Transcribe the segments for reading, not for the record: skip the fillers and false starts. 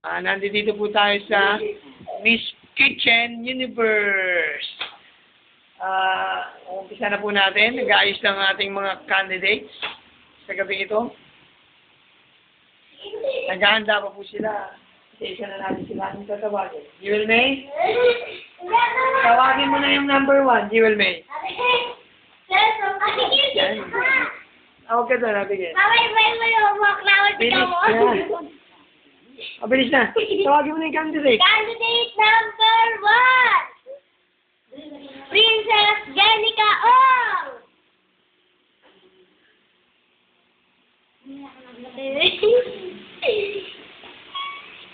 Nandito po tayo sa Miss Kitchen Universe. Umpisa na po natin. Nag-aayos lang ang ating mga candidates sa gabi ito. Naghahanda pa po sila. Isa na natin sila ang tatawagin. Jewel May? Tawagin mo na yung number 1, Jewel May. Yan. Tawag ka doon, nabigyan. Bilis na. Mabilis na. Tawagin mo na yung candidate. Candidate number 1! Princess Jenica Ong!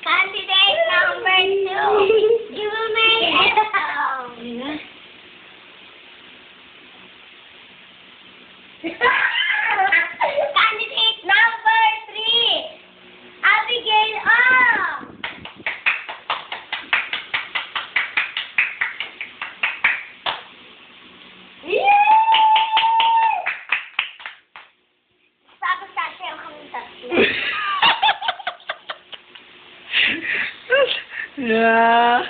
Candidate number 2! Jewel May Ong! Candidate number 3! Abigail Ong! Tapos tayo kami tatlo. Yeah.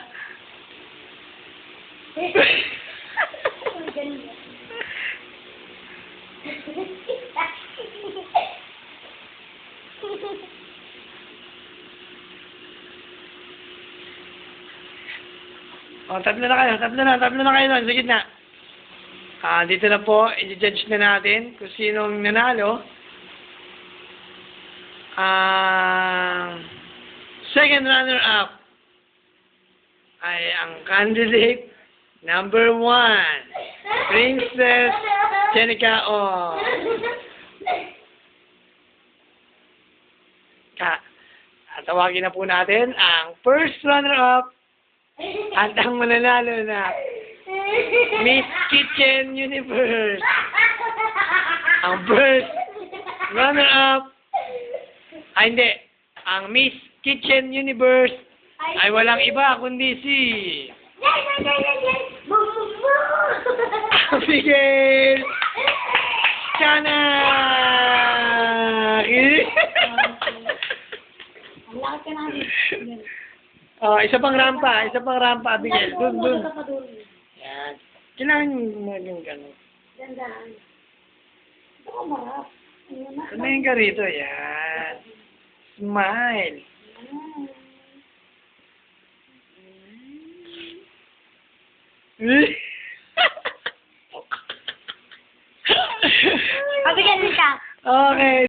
Tatlo na kayo doon, sa gitna. Dito na po, i-judge na natin kung sinong nanalo. Second runner-up ay ang candidate number 1, Princess Jenica Ong. Tawagin na po natin ang first runner-up at ang mananalo na Miss Kitchen Universe. Ang first runner-up hindi. Ang Miss Kitchen Universe ay walang iba kundi si Abigail Chana. Isa pang rampa, Abigail. Dun. Yan. Kailangan mo maging gano'n. Dandaan. Ito ko marap. Tumingin ka rito, yan. Smile. Abigail ka. Okay.